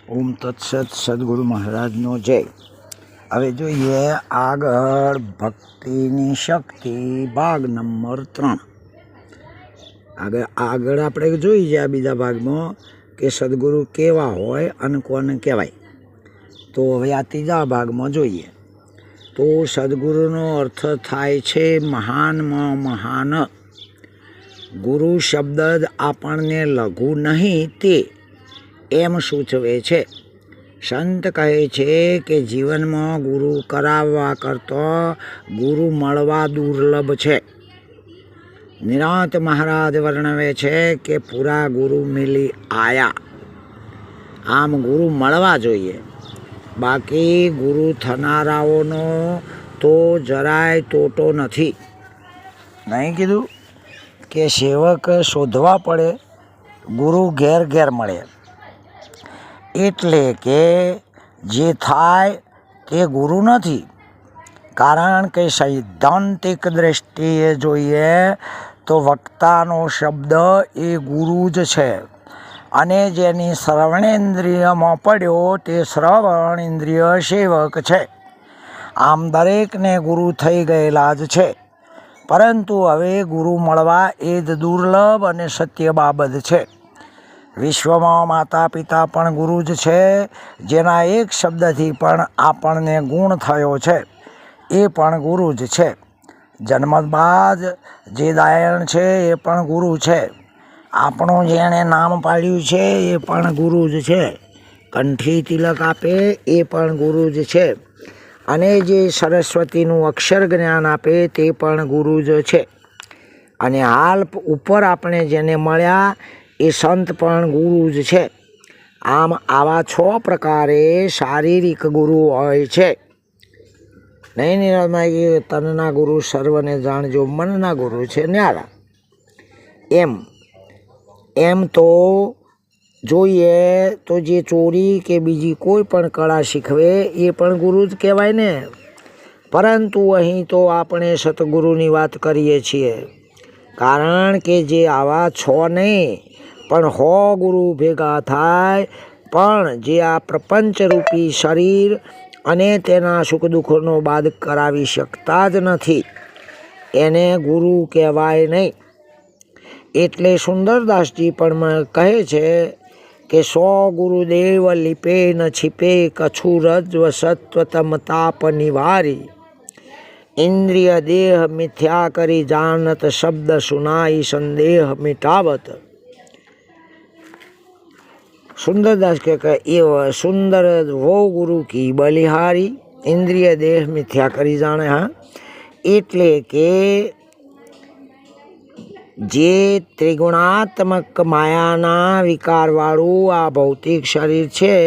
ઓમ તત્સત સદગુરુ મહારાજનો જય. હવે જોઈએ આગળ ભક્તિની શક્તિ ભાગ નંબર 3. આગળ આપણે જોઈ ગયા બીજા ભાગમાં કે સદગુરુ કેવા હોય અને કોને કહેવાય. તો હવે આ ત્રીજા ભાગમાં જોઈએ તો સદગુરુનો અર્થ થાય છે મહાનમાં મહાન. ગુરુ શબ્દ જ આપણને લઘુ નહીં તે એમ સૂચવે છે. સંત કહે છે કે જીવનમાં ગુરુ કરાવવા કરતાં ગુરુ મળવા દુર્લભ છે. નિરાંત મહારાજ વર્ણવે છે કે પૂરા ગુરુ મિલી આયા. આમ ગુરુ મળવા જોઈએ, બાકી ગુરુ થનારાઓનો તો જરાય તોટો નથી. નહીં કીધું કે સેવક શોધવા પડે, ગુરુ ઘેર ઘેર મળે. એટલે કે જે થાય તે ગુરુ નથી. કારણ કે સૈદ્ધાંતિક દ્રષ્ટિએ જોઈએ તો વક્તાનો શબ્દ એ ગુરુ જ છે, અને જેની શ્રવણેન્દ્રિયમાં પડ્યો તે શ્રવણ ઇન્દ્રિય સેવક છે. આમ દરેકને ગુરુ થઈ ગયેલા જ છે, પરંતુ હવે ગુરુ મળવા એ જ દુર્લભ અને સત્ય બાબત છે. વિશ્વમાં માતા પિતા પણ ગુરુ જ છે. જેના એક શબ્દથી પણ આપણને ગુણ થયો છે એ પણ ગુરુ જ છે. જન્મ બાદ જે દાયણ છે એ પણ ગુરુ છે. આપણું જેણે નામ પાડ્યું છે એ પણ ગુરુ જ છે. કંઠી તિલક આપે એ પણ ગુરુ જ છે. અને જે સરસ્વતીનું અક્ષર જ્ઞાન આપે તે પણ ગુરુ જ છે. અને હાલ ઉપર આપણે જેને મળ્યા એ સંત પણ ગુરુ જ છે. આમ આવા 6 પ્રકારે શારીરિક ગુરુ હોય છે. નહીં નિરામાં તનના ગુરુ સર્વને જાણજો, મનના ગુરુ છે ન્યારા. એમ તો જોઈએ તો જે ચોરી કે બીજી કોઈ પણ કળા શીખવે એ પણ ગુરુ જ કહેવાય ને. પરંતુ અહીં તો આપણે સતગુરુની વાત કરીએ છીએ, કારણ કે જે આવા 6 નહીં પણ 100 ગુરુ ભેગા થાય પણ જે આ પ્રપંચરૂપી શરીર અને તેના સુખ દુઃખનો બાદ કરાવી શકતા જ નથી એને ગુરુ કહેવાય નહીં. એટલે સુંદરદાસજી પણ કહે છે કે 100 ગુરુદેવ લીપે ન છીપે કછુ રજ્વ સત્વતમ તાપ નિવારી ઇન્દ્રિય દેહ મિથ્યા કરી જાનત શબ્દ સુનાઈ સંદેહ મિટાવત. સુંદરદાસ કે એ સુંદર વો ગુરુ કી બલિહારી ઇન્દ્રિય દેહ મિથ્યા કરી જાણે. હા, એટલે કે જે ત્રિગુણાત્મક માયાના વિકારવાળું આ ભૌતિક શરીર છે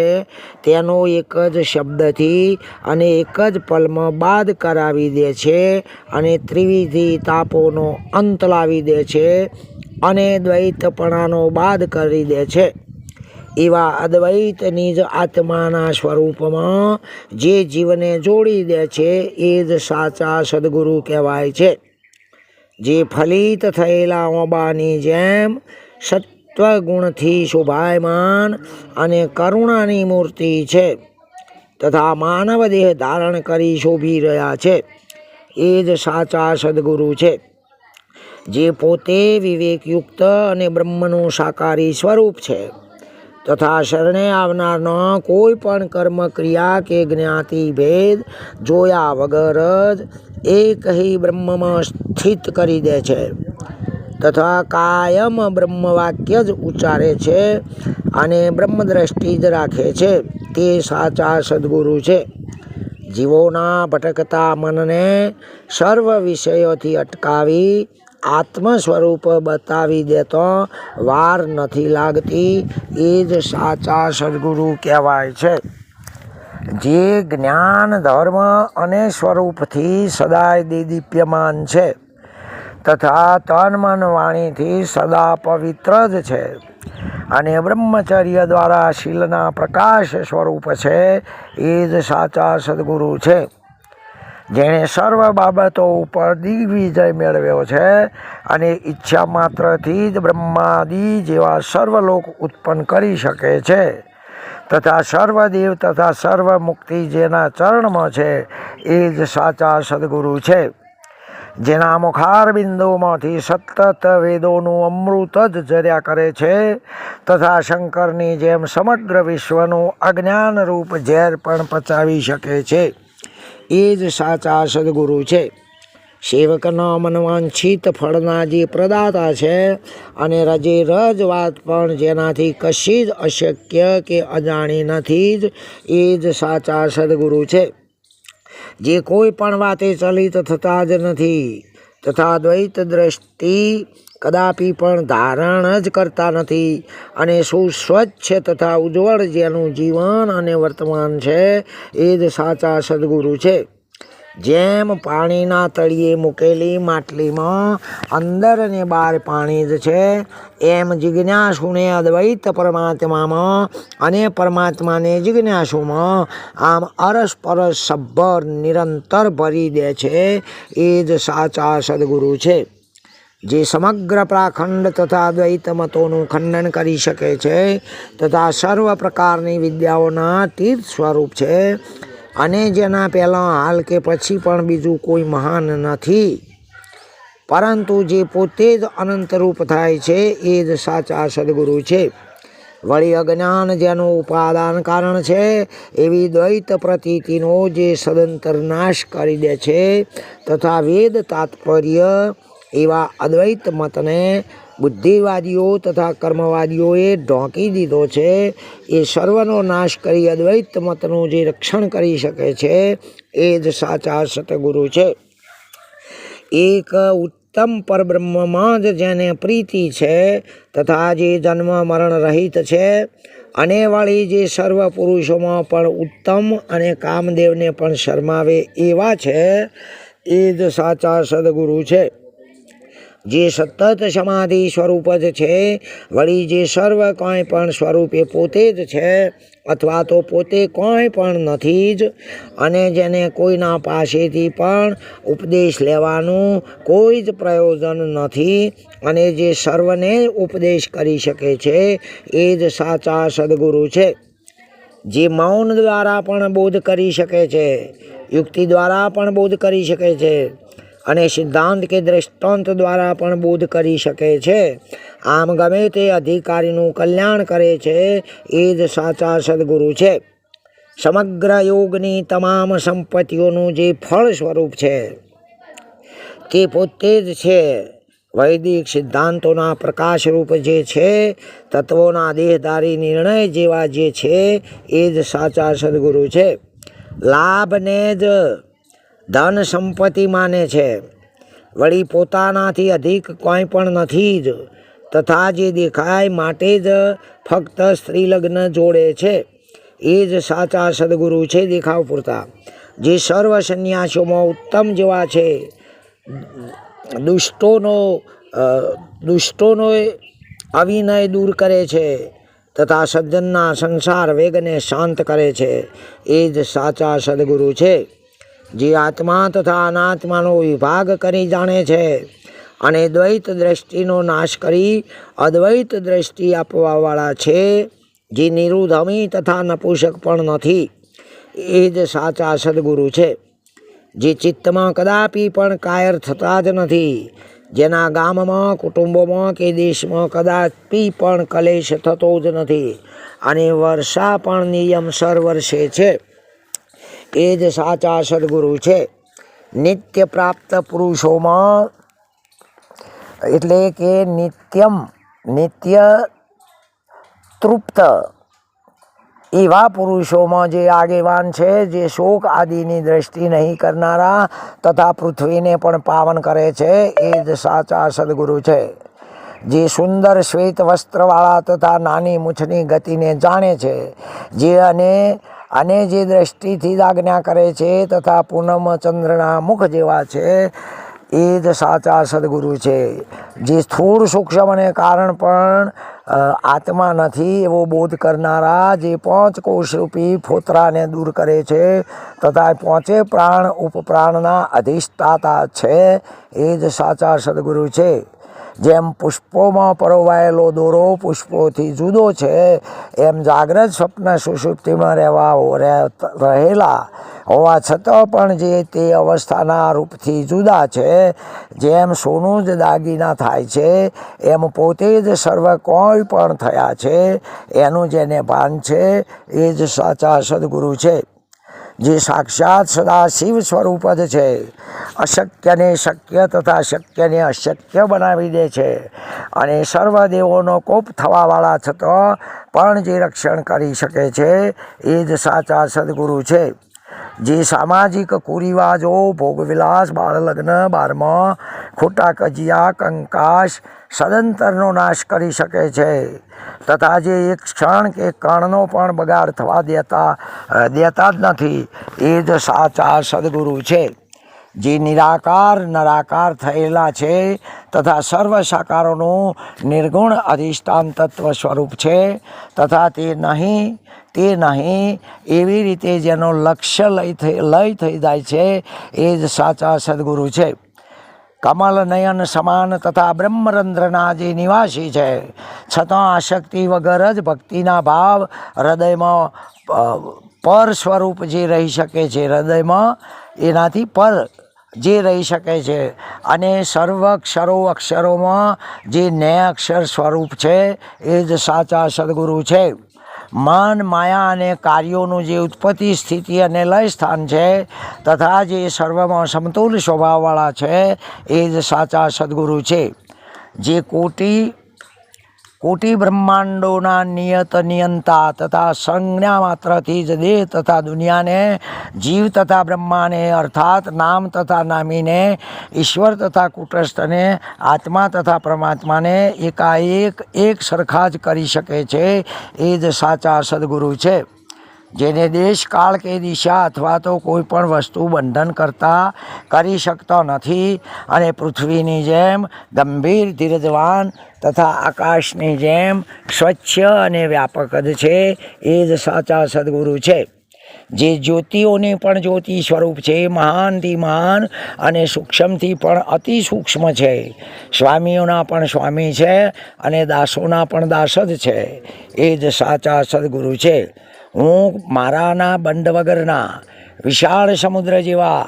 તેનો એક જ શબ્દથી અને એક જ પલમાં બાદ કરાવી દે છે, અને ત્રિવિધ તાપોનો અંત લાવી દે છે, અને દ્વૈતપણાનો બાદ કરી દે છે. એવા અદ્વૈતની જ આત્માના સ્વરૂપમાં જે જીવને જોડી દે છે એ જ સાચા સદગુરુ કહેવાય છે. જે ફલિત થયેલા ઓબાની જેમ સત્વગુણથી શોભાયમાન અને કરુણાની મૂર્તિ છે, તથા માનવ દેહ ધારણ કરી શોભી રહ્યા છે, એ જ સાચા સદગુરુ છે. જે પોતે વિવેકયુક્ત અને બ્રહ્મનું સાકારી સ્વરૂપ છે, તથા શરણે આવનારનો કોઈ પણ કર્મ ક્રિયા કે જ્ઞાતિ ભેદ જોયા વગર જ એક હિ બ્રહ્મમાં સ્થિત કરી દે છે, તથા કાયમ બ્રહ્મવાક્ય જ ઉચ્ચારે છે અને બ્રહ્મદ્રષ્ટિ જ રાખે છે, તે સાચા સદગુરુ છે. જીવોના ભટકતા મનને સર્વ વિષયોથી અટકાવી આત્મ સ્વરૂપ બતાવી દેતો વાર નથી લાગતી, એ જ સાચા સદગુરુ કહેવાય છે. જે જ્ઞાન ધર્મ અને સ્વરૂપથી સદાય દેદીપ્યમાન છે, તથા તન મન વાણીથી સદા પવિત્ર જ છે, અને બ્રહ્મચર્ય દ્વારા શીલના પ્રકાશ સ્વરૂપ છે, એ જ સાચા સદગુરુ છે. જેણે સર્વ બાબતો ઉપર દિગ્વિજય મેળવ્યો છે અને ઈચ્છા માત્રથી જ બ્રહ્માદિ જેવા સર્વલોક ઉત્પન્ન કરી શકે છે, તથા સર્વદેવ તથા સર્વ મુક્તિ જેના ચરણમાં છે એ જ સાચા સદગુરુ છે. જેના મુખાર બિંદુમાંથી સતત વેદોનું અમૃત જ ઝર્યા કરે છે તથા શંકરની જેમ સમગ્ર વિશ્વનું અજ્ઞાનરૂપ ઝેર પણ પચાવી શકે છે એ જ સાચા સદગુરુ છે. સેવકના મનવાંછિત ફળના જે પ્રદાતા છે અને રજે રજ વાત પણ જેનાથી કશી જ અશક્ય કે અજાણી નથી જ એ જ સાચા સદગુરુ છે. જે કોઈ પણ વાતે ચલિત થતા જ નથી તથા દ્વૈત દ્રષ્ટિ કદાપી પણ ધારણ જ કરતા નથી અને સુસ્વચ્છ તથા ઉજ્જવળ જેનું જીવન અને વર્તમાન છે એ જ સાચા સદગુરુ છે. જેમ પાણીના તળિયે મૂકેલી માટલીમાં અંદર અને બહાર પાણી જ છે એમ જિજ્ઞાસુને અદ્વૈત પરમાત્મામાં અને પરમાત્માને જિજ્ઞાસુમાં આમ અરસપરસ સભર નિરંતર ભરી દે છે એ જ સાચા સદગુરુ છે. જે સમગ્ર પ્રાખંડ તથા દ્વૈત મતોનું ખંડન કરી શકે છે તથા સર્વ પ્રકારની વિદ્યાઓના તીર્થ સ્વરૂપ છે અને જેના પહેલાં હાલ કે પછી પણ બીજું કોઈ મહાન નથી પરંતુ જે પોતે જ અનંતરૂપ થાય છે એ જ સાચા સદગુરુ છે. વળી અજ્ઞાન જેનું ઉપાદાન કારણ છે એવી દ્વૈત પ્રતીતિનો જે સદંતર નાશ કરી દે છે તથા વેદ તાત્પર્ય એવા અદ્વૈત મતને બુદ્ધિવાદીઓ તથા કર્મવાદીઓએ ઢોંકી દીધો છે એ સર્વનો નાશ કરી અદ્વૈત મતનું જે રક્ષણ કરી શકે છે એ જ સાચા સતગુરુ છે. એક ઉત્તમ પરબ્રહ્મમાં જ જેને પ્રીતિ છે તથા જે જન્મ મરણ રહિત છે અને વળી જે સર્વ પુરુષોમાં પણ ઉત્તમ અને કામદેવને પણ શરમાવે એવા છે એ જ સાચા સદગુરુ છે. જે સતત સમાધિ સ્વરૂપ જ છે વળી જે સર્વ કોઈ પણ સ્વરૂપે પોતે જ છે અથવા તો પોતે કોઈ પણ નથી જ અને જેને કોઈના પાસેથી પણ ઉપદેશ લેવાનું કોઈ જ પ્રયોજન નથી અને જે સર્વને ઉપદેશ કરી શકે છે એ જ સાચા સદગુરુ છે. જે મૌન દ્વારા પણ બોધ કરી શકે છે, યુક્તિ દ્વારા પણ બોધ કરી શકે છે અને સિદ્ધાંત કે દ્રષ્ટાંત દ્વારા પણ બોધ કરી શકે છે. આમ ગમે તે અધિકારીનું કલ્યાણ કરે છે એ જ સાચા સદગુરુ છે. સમગ્ર યોગની તમામ સંપત્તિઓનું જે ફળ સ્વરૂપ છે તે પોતે જ છે. વૈદિક સિદ્ધાંતોના પ્રકાશરૂપ જે છે તત્વોના દેહધારી નિર્ણય જેવા જે છે એ જ સાચા સદગુરુ છે. લાભને જ ધન સંપત્તિ માને છે વળી પોતાનાથી અધિક કોઈ પણ નથી જ તથા જે દેખાય માટે જ ફક્ત સ્ત્રીલગ્ન જોડે છે એ જ સાચા સદગુરુ છે દેખાવ પૂરતા. જે સર્વ સંન્યાસીઓમાં ઉત્તમ જેવા છે દુષ્ટોનો અવિનય દૂર કરે છે તથા સજ્જનના સંસાર વેગને શાંત કરે છે એ જ સાચા સદગુરુ છે. જે આત્મા તથા અનાત્માનો વિભાગ કરી જાણે છે અને દ્વૈત દ્રષ્ટિનો નાશ કરી અદ્વૈત દ્રષ્ટિ આપવાવાળા છે. જે નિરુધમી તથા નપુંસક પણ નથી એ જ સાચા સદગુરુ છે. જે ચિત્તમાં કદાપી પણ કાયર થતા જ નથી, જેના ગામમાં કુટુંબોમાં કે દેશમાં કદાપી પણ કલેશ થતો જ નથી અને વર્ષા પણ નિયમસર વર્ષે છે એ જ સાચા સદગુરુ છે. નિત્ય પ્રાપ્ત પુરુષોમાં એટલે કે નિત્ય તૃપ્ત એવા પુરુષોમાં જે આગેવાન છે, જે શોક આદિની દ્રષ્ટિ નહીં કરનારા તથા પૃથ્વીને પણ પાવન કરે છે એ જ સાચા સદગુરુ છે. જે સુંદર શ્વેત વસ્ત્રવાળા તથા નાની મૂછની ગતિને જાણે છે, જે અને જે દ્રષ્ટિથી જ આજ્ઞા કરે છે તથા પૂનમ ચંદ્રના મુખ જેવા છે એ જ સાચા સદગુરુ છે. જે સ્થૂળ સૂક્ષ્મ અને કારણ પણ આત્મા નથી એવો બોધ કરનારા, જે 5 કોષરૂપી ફોતરાને દૂર કરે છે તથા 5 પ્રાણ ઉપપ્રાણના અધિષ્ઠાતા છે એ જ સાચા સદગુરુ છે. જેમ પુષ્પોમાં પરોવાયેલો દોરો પુષ્પોથી જુદો છે, એમ જાગ્રત સ્વપ્ન સુષુપ્તિમાં રહેલા હોવા છતાં પણ જે તે અવસ્થાના રૂપથી જુદા છે. જેમ સોનું જ દાગીના થાય છે, એમ પોતે જ સર્વ કોઈ પણ થયા છે. એનું જેને ભાન છે એ જ સાચા સદગુરુ છે, જે સાક્ષાત સદાશિવ સ્વરૂપ જ છે. અશક્યને શક્ય તથા શક્યને અશક્ય બનાવી દે છે અને સર્વ દેવોનો કોપ થવાવાળા છતાં પણ જે રક્ષણ કરી શકે છે એ જ સાચા સદગુરુ છે. જે સામાજિક કુરિવાજો, ભોગવિલાસ, બાળલગ્ન, બારમા, ખોટા કજિયા, કંકાસ, સદંતરનો નાશ કરી શકે છે તથા જે એક ક્ષણ કે કણનો પણ બગાડ થવા દેતા જ નથી, એ જ સાચા સદગુરુ છે. જે નિરાકાર નરાકાર થયેલા છે તથા સર્વ સાકારોનું નિર્ગુણ અધિષ્ઠાન તત્વ સ્વરૂપ છે તથા તે નહીં એવી રીતે જેનો લક્ષ્ય લય થઈ જાય છે, એ જ સાચા સદગુરુ છે. કમલ નયન સમાન તથા બ્રહ્મરંધ્રના જે નિવાસી છે, છતાં આસક્તિ વગર જ ભક્તિના ભાવ હૃદયમાં પર સ્વરૂપ જે રહી શકે છે, હૃદયમાં એનાથી પર જે રહી શકે છે અને સર્વ અક્ષરોમાં જે ને અક્ષર સ્વરૂપ છે, એ જ સાચા સદગુરુ છે. મન, માયા અને કાર્યોનું જે ઉત્પત્તિ, સ્થિતિ અને લય સ્થાન છે તથા જે સર્વમાં સમતુલ સ્વભાવવાળા છે, એ જ સાચા સદગુરુ છે. જે કોટી બ્રહ્માંડોના નિયંતા તથા સંજ્ઞા માત્રથી જ દેહ તથા દુનિયાને, જીવ તથા બ્રહ્માને, અર્થાત નામ તથા નામીને, ઈશ્વર તથા કુટસ્થને, આત્મા તથા પરમાત્માને એકાએક એક સરખા જ કરી શકે છે, એ જ સાચા સદગુરુ છે. જેને દેશ, કાળ કે દિશા અથવા તો કોઈ પણ વસ્તુ બંધન કરી શકતો નથી અને પૃથ્વીની જેમ ગંભીર, ધીરજવાન તથા આકાશની જેમ સ્વચ્છ અને વ્યાપક જ છે, એ જ સાચા સદગુરુ છે. જે જ્યોતિઓને પણ જ્યોતિ સ્વરૂપ છે, મહાનથી મહાન અને સૂક્ષ્મથી પણ અતિ સૂક્ષ્મ છે. સ્વામીઓના પણ સ્વામી છે અને દાસોના પણ દાસ જ છે, એ જ સાચા સદગુરુ છે. હું મારાના બંધ વગરના વિશાળ સમુદ્ર જેવા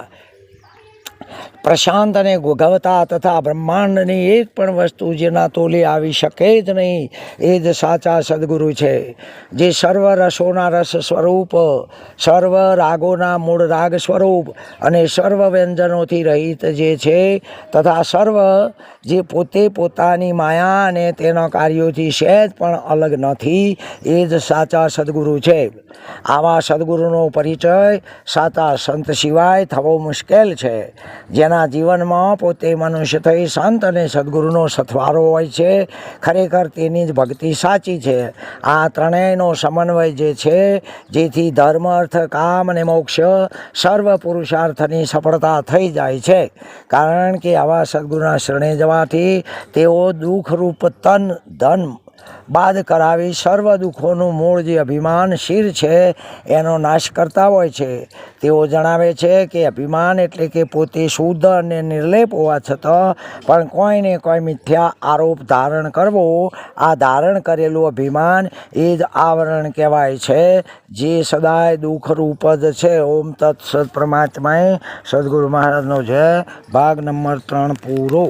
પ્રશાંત અને ગોગવતા તથા બ્રહ્માંડની એક પણ વસ્તુ જેના તોલે આવી શકે જ નહીં, એ જ સાચા સદગુરુ છે. જે સર્વ રસોના રસ સ્વરૂપ, સર્વ રાગોના મૂળ રાગ સ્વરૂપ અને સર્વ વ્યંજનોથી રહિત જે છે તથા સર્વ જે પોતે પોતાની માયા અને તેના કાર્યોથી સહેજ પણ અલગ નથી, એ જ સાચા સદગુરુ છે. આવા સદગુરુનો પરિચય સાચા સંત સિવાય થવો મુશ્કેલ છે. જેના જીવનમાં પોતે મનુષ્ય થઈ સંત અને સદગુરુનો સથવારો હોય છે, ખરેખર તેની જ ભક્તિ સાચી છે. આ ત્રણેયનો સમન્વય જે છે, જેથી ધર્મ, અર્થ, કામ અને મોક્ષ સર્વ પુરુષાર્થની સફળતા થઈ જાય છે. કારણ કે આવા સદગુરુના શરણે જવાથી તેઓ દુઃખરૂપ ધન બાદ કરાવી સર્વ દુઃખોનું મૂળ જે અભિમાન શિર છે એનો નાશ કરતા હોય છે. તેઓ જણાવે છે કે અભિમાન એટલે કે પોતે શુદ્ધ અને નિર્લેપ હોવા છતાં પણ કોઈને કોઈ મિથ્યા આરોપ ધારણ કરવો, આ ધારણ કરેલું અભિમાન એ જ આવરણ કહેવાય છે, જે સદાય દુઃખરૂપ જ છે. ઓમ તત્સત. પરમાત્માએ સદગુરુ મહારાજનો જય. ભાગ નંબર 3 પૂરો.